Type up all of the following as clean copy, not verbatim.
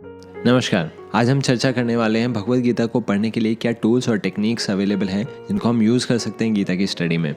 नमस्कार। आज हम चर्चा करने वाले हैं भगवद गीता को पढ़ने के लिए क्या टूल्स और टेक्निक्स अवेलेबल हैं जिनको हम यूज़ कर सकते हैं गीता की स्टडी में।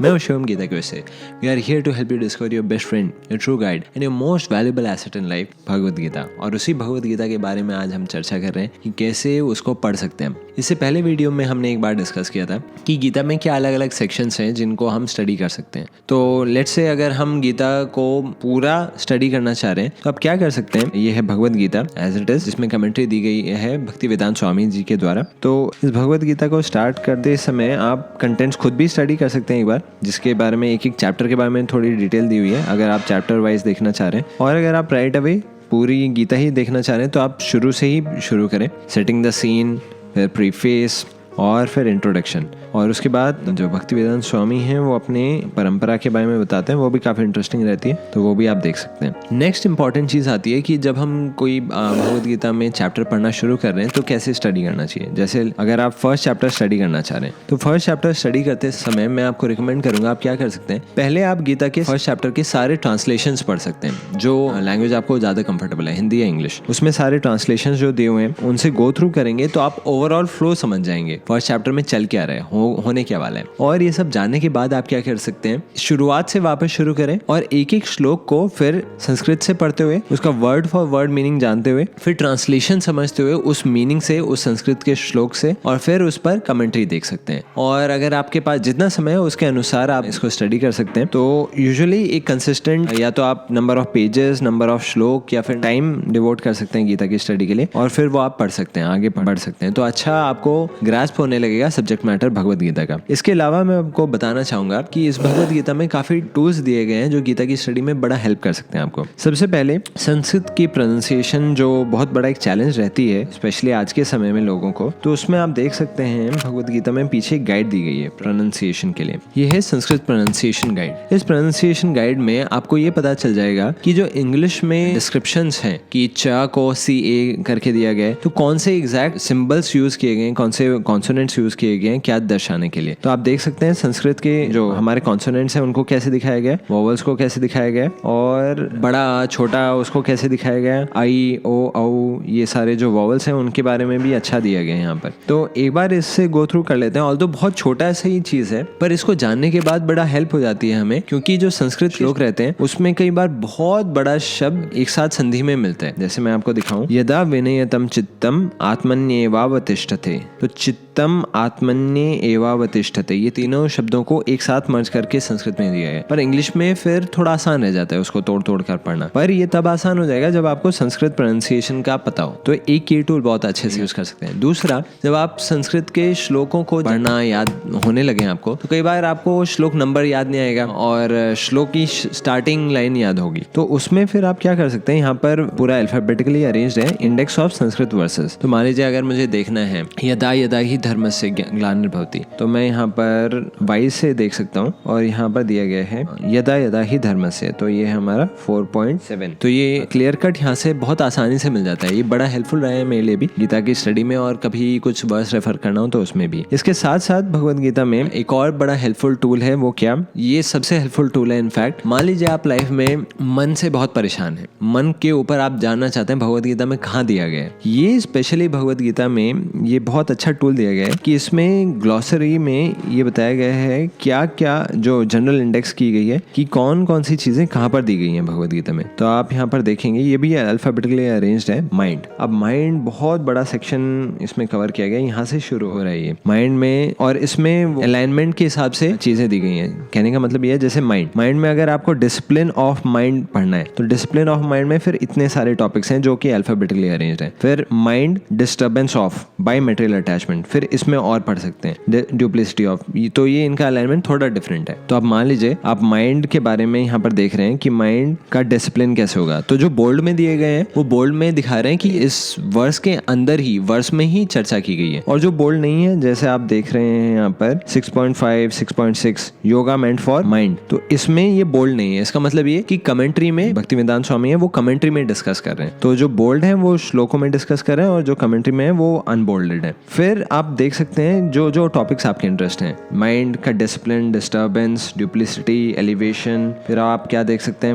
मैं हूं शिवम गीता के वैसे। We are here to help you discover your best friend, your true guide and your most valuable asset in life, Bhagavad Gita. और उसी भगवद गीता के बारे में आज हम चर्चा कर रहे हैं कि कैसे उसको पढ़ सकते हैं। इससे पहले वीडियो में हमने एक बार डिस्कस किया था कि गीता में क्या अलग अलग सेक्शंस हैं जिनको हम स्टडी कर सकते हैं। तो लेट्स से अगर हम गीता को पूरा स्टडी करना चाह रहे हैं तो आप क्या कर सकते हैं। ये है Bhagavad Gita as it is, जिसमें कमेंट्री दी गई है भक्तिवेदांत स्वामी जी के द्वारा। तो इस भगवद गीता को स्टार्ट करते समय आप कंटेंट्स खुद भी स्टडी कर सकते हैं एक बार, जिसके बारे में एक एक चैप्टर के बारे में थोड़ी डिटेल दी हुई है अगर आप चैप्टर वाइज देखना चाह रहे हैं। और अगर आप राइट अवे पूरी गीता ही देखना चाह रहे हैं तो आप शुरू से ही शुरू करें, सेटिंग द सीन, फिर प्रीफेस और फिर इंट्रोडक्शन। और उसके बाद जो भक्तिवेदांत स्वामी हैं वो अपने परंपरा के बारे में बताते हैं, वो भी काफ़ी इंटरेस्टिंग रहती है, तो वो भी आप देख सकते हैं। नेक्स्ट इंपॉर्टेंट चीज़ आती है कि जब हम कोई भगवद गीता में चैप्टर पढ़ना शुरू कर रहे हैं तो कैसे स्टडी करना चाहिए। जैसे अगर आप फर्स्ट चैप्टर स्टडी करना चाह रहे हैं तो फर्स्ट चैप्टर स्टडी करते समय मैं आपको रिकमेंड करूँगा आप क्या कर सकते हैं, पहले आप गीता के फर्स्ट चैप्टर के सारे ट्रांसलेशंस पढ़ सकते हैं। जो लैंग्वेज आपको ज़्यादा कंफर्टेबल है, हिंदी या इंग्लिश, उसमें सारे ट्रांसलेशंस जो दिए हुए हैं उनसे गो थ्रू करेंगे तो आप ओवरऑल फ्लो समझ जाएंगे फर्स्ट चैप्टर में चल क्या रहा है, होने क्या वाला है। और ये सब जानने के बाद आप क्या कर सकते हैं, शुरुआत से वापस शुरू करें और एक एक श्लोक को फिर संस्कृत से पढ़ते हुए उसका वर्ड फॉर वर्ड मीनिंग जानते हुए फिर ट्रांसलेशन समझते हुए उस मीनिंग से, उस संस्कृत के श्लोक से, और फिर उस पर कमेंट्री देख सकते हैं। और अगर आपके पास जितना समय है उसके अनुसार आप इसको स्टडी कर सकते हैं। तो यूजुअली एक कंसिस्टेंट या तो आप number of pages, number of श्लोक या फिर टाइम डिवोट कर सकते हैं गीता की स्टडी के लिए, और फिर वो आप पढ़ सकते हैं, आगे बढ़ सकते हैं। तो अच्छा आपको ग्रास्प होने लगेगा सब्जेक्ट मैटर भगवद गीता का। इसके अलावा मैं आपको बताना चाहूंगा कि इस भगवद गीता में काफी टूल्स दिए गए हैं जो गीता की स्टडी में बड़ा हेल्प कर सकते हैं आपको। सबसे पहले संस्कृत की प्रोनाउंसिएशन जो बहुत बड़ा एक चैलेंज रहती है स्पेशली आज के समय में लोगों को, तो उसमें आप देख सकते हैं भगवद गीता में पीछे एक गाइड दी गई है प्रोनाउंसिएशन के लिए। ये है संस्कृत प्रोनाउंसिएशन गाइड। इस प्रोनाउंसिएशन गाइड में आपको ये पता चल जाएगा कि जो इंग्लिश में डिस्क्रिप्शंस हैं कि च को CA करके दिया गया है, तो कौन से एग्जैक्ट सिंबल्स यूज किए गए, कौन से कॉन्सोनेंट्स यूज किए गए हैं क्या दर्शाने के लिए। तो आप देख सकते हैं संस्कृत के जो हमारे कॉन्सोनेंट्स हैं उनको कैसे दिखाया गया, वोवल्स को कैसे दिखाया गया, और बड़ा छोटा उसको कैसे दिखाया गया, आई ओ औ, ये सारे जो वोवल्स हैं उनके बारे में भी अच्छा दिया गया है यहाँ पर। तो एक बार इससे गो थ्रू कर लेते हैं। ऑल्दो बहुत छोटा सा ही चीज है पर इसको जानने के बाद बड़ा हेल्प हो जाती है हमें, क्योंकि जो संस्कृत श्लोक रहते हैं उसमें कई बार बहुत बड़ा शब्द एक साथ संधि में मिलता है। जैसे मैं आपको दिखाऊं, यदा विनयतम चित्तम आत्मन्येवावतिष्ठते, तो चित्तम आत्मन्य एवावतिष्ठते, ये तीनों शब्दों को एक साथ मर्ज करके संस्कृत में दिया है। पर इंग्लिश में फिर थोड़ा आसान रह जाता है उसको तोड़ तोड़ कर पढ़ना, पर ये तब आसान हो जाएगा जब आपको संस्कृत प्रोनाउंसिएशन का पता हो। तो एक ये टूल बहुत अच्छे से यूज कर सकते हैं। दूसरा, जब आप संस्कृत के श्लोकों को पढ़ना याद होने लगे आपको, तो कई बार आपको श्लोक नंबर याद नहीं आएगा और श्लोक की स्टार्टिंग लाइन याद होगी। तो उसमें फिर आप क्या कर सकते हैं, यहाँ पर पूरा अल्फाबेटिकली अरेंज्ड है इंडेक्स ऑफ संस्कृत वर्सेस। तो मान लीजिए अगर मुझे देखना है यदा यदा ही धर्मस्य ग्लानिर्भवति, तो मैं यहाँ पर वाइज से देख सकता हूँ और यहाँ पर दिया गया है यदा यदा ही धर्मस्य, तो ये है हमारा 4.7। तो ये क्लियर कट यहाँ से बहुत आसानी से मिल जाता है। ये बड़ा हेल्पफुल रहा है मेरे लिए भी गीता की स्टडी में, और कभी कुछ वर्स रेफर करना हो तो उसमें भी। इसके साथ साथ भगवद गीता में एक और बड़ा हेल्पफुल टूल है, वो क्या, ये सबसे हेल्पफुल टूल है इनफैक्ट। मान लीजिए आप लाइफ में मन से बहुत परेशान है, मन के ऊपर आप जानना चाहते हैं भगवद गीता में कहाँ दिया गया है। ये स्पेशली भगवद गीता में ये बहुत अच्छा टूल दिया गया है कि इसमें ग्लॉसरी में ये बताया गया है क्या क्या जो जनरल इंडेक्स की गई है कि कौन कौन सी चीजें कहाँ पर दी गई हैं भगवद गीता में। तो आप यहाँ पर देखेंगे ये भी अल्फाबेटिकली अरेंज्ड है। माइंड, अब माइंड बहुत बड़ा सेक्शन इसमें कवर किया गया है, यहाँ से शुरू हो रहा है ये माइंड में, और इसमें अलाइनमेंट के हिसाब से चीजें दी गई हैं। कहने का मतलब ये है जैसे माइंड में अगर आपको डिसिप्लिन ऑफ माइंड पढ़ना है तो डिसिप्लिन ऑफ माइंड में फिर इतने सारे टॉपिक्स हैं जो कि अल्फाबेटिकली अरेंज्ड है। फिर mind disturbance of by material attachment, फिर इसमें और पढ़ सकते हैं ड्यूप्लिसिटी ऑफ, तो ये इनका अलाइनमेंट थोड़ा डिफरेंट है। तो आप मान लीजिए आप माइंड के बारे में यहाँ पर देख रहे हैं कि माइंड का डिसिप्लिन कैसे होगा, तो जो बोल्ड में दिए गए हैं वो बोल्ड में दिखा रहे हैं कि इस वर्स के अंदर ही, वर्स में ही चर्चा की गई है। और जो बोल्ड नहीं है, जैसे आप देख रहे हैं यहाँ पर 6.5, 6.6 योगा मेंट फॉर माइंड, तो इसमें ये बोल्ड नहीं है। इसका मतलब ये कि कमेंट्री में भक्तिवेदांत स्वामी है वो कमेंट्री में डिस्कस कर रहे हैं, तो जो बोल्ड है वो श्लोकों में डिस्कस कर रहे हैं और जो कमेंट्री में है वो अनबोल्डेड है। फिर आप देख सकते हैं जो जो टॉपिक्स आपके इंटरेस्ट हैं, माइंड का डिसिप्लिन, डिस्टर्बेंस, ड्यूप्लिसिटी, एलिवेशन। फिर आप क्या देख सकते हैं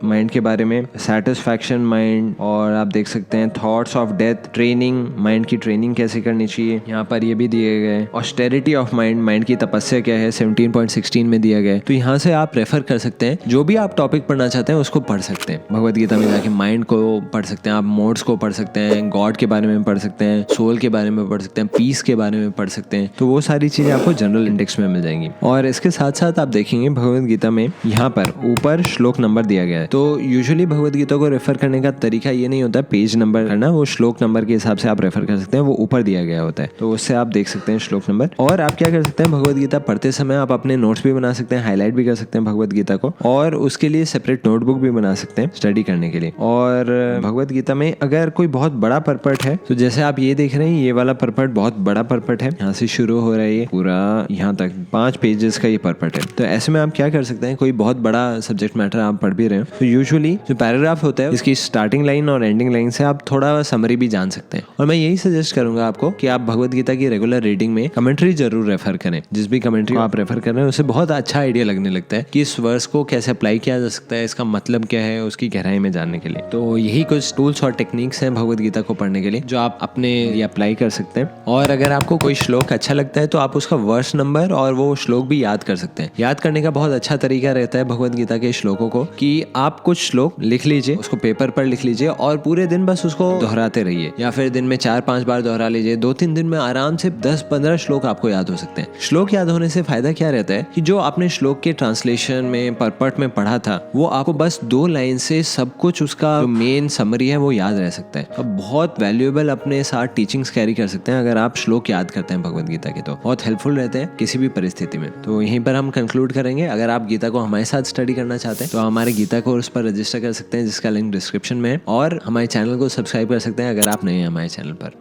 माइंड के बारे में, सेटिस्फैक्शन माइंड, और आप देख सकते हैं thoughts of death, training, mind की ट्रेनिंग कैसे करनी चाहिए, यहाँ पर ये भी दिए गए। ऑस्टेरिटी ऑफ माइंड की तपस्या क्या है, 17.16 में दिया गया है। तो यहाँ से आप रेफर कर सकते हैं, जो भी आप टॉपिक पढ़ना चाहते हैं उसको पढ़ सकते हैं। भगवद गीता में जाके माइंड को पढ़ सकते हैं, आप मोड्स को पढ़ सकते हैं, गॉड के बारे में पढ़ सकते हैं, सोल के बारे में पढ़ सकते हैं, पीस के बारे में पढ़ सकते हैं। तो वो सारी चीजें आपको जनरल इंडेक्स में मिल जाएंगी। और इसके साथ साथ आप देखेंगे भगवद गीता में यहाँ पर ऊपर श्लोक नंबर दिया गया है। तो यूजुअली भगवद गीता को रेफर करने का तरीका ये नहीं होता पेज नंबर करना, वो श्लोक नंबर के हिसाब से आप रेफर कर सकते हैं, वो ऊपर दिया गया होता है। तो उससे आप देख सकते हैं श्लोक नंबर। और आप क्या कर सकते हैं, भगवद गीता पढ़ते समय आप अपने नोट्स भी बना सकते हैं, हाईलाइट भी कर सकते हैं भगवद गीता को, और उसके लिए सेपरेट नोटबुक भी बना सकते हैं स्टडी करने के लिए। और भगवद गीता में अगर कोई बहुत बड़ा परपट है, तो जैसे आप ये देख रहे हैं, ये वाला परपट बहुत बड़ा परपट है, यहाँ से शुरू हो रहा है, ये पूरा यहाँ तक 5 पेजेस का ये परपट है। तो ऐसे में आप क्या कर सकते हैं, कोई बहुत बड़ा सब्जेक्ट मैटर आप पढ़ भी रहे हो, तो यूजुअली जो पैराग्राफ होता है इसकी स्टार्टिंग लाइन और एंडिंग लाइन से आप थोड़ा समरी भी जान सकते हैं। और मैं यही सजेस्ट करूंगा आपको कि आप भगवद गीता की रेगुलर रीडिंग में कमेंट्री जरूर रेफर करें। जिस भी कमेंट्री आप रेफर कर रहे हैं उससे बहुत अच्छा आइडिया लगने लगता है कि इस वर्स को कैसे अप्लाई किया जा सकता है, इसका मतलब क्या है, उसकी गहराई में जानने के लिए। तो यही कुछ टूल्स और टेक्निक्स हैं भगवद गीता को पढ़ने के लिए, जो आप अपने लिए अप्लाई कर सकते हैं। और अगर आपको कोई श्लोक अच्छा लगता है तो आप उसका वर्स नंबर और वो श्लोक भी याद कर सकते हैं। याद करने का बहुत अच्छा तरीका रहता है भगवद गीता के श्लोकों को, कि आप कुछ श्लोक लिख लीजिए, उसको पेपर पर लिख लीजिए और पूरे दिन बस उसको दोहराते रहिए, या फिर दिन में 4-5 बार दोहरा लीजिए। 2-3 दिन में आराम से 10-15 श्लोक आपको याद हो सकते हैं। श्लोक याद होने से फायदा क्या रहता है कि जो आपने श्लोक के ट्रांसलेशन में, परपट में पढ़ा था, वो आपको बस 2 लाइन से सब कुछ, उसका जो मेन समरी है वो याद रह सकता है। अब बहुत वैल्यूएबल अपने साथ टीचिंग्स कैरी कर सकते हैं अगर आप श्लोक याद करते हैं भगवद गीता के, तो बहुत हेल्पफुल रहते हैं किसी भी परिस्थिति में। तो यहीं पर हम कंक्लूड करेंगे। अगर आप गीता को हमारे साथ स्टडी करना चाहते हैं तो हमारे गीता कोर्स पर रजिस्टर कर सकते हैं, जिसका लिंक डिस्क्रिप्शन में है, और हमारे चैनल को सब्सक्राइब कर सकते हैं अगर आप नए हैं हमारे चैनल पर।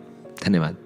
धन्यवाद।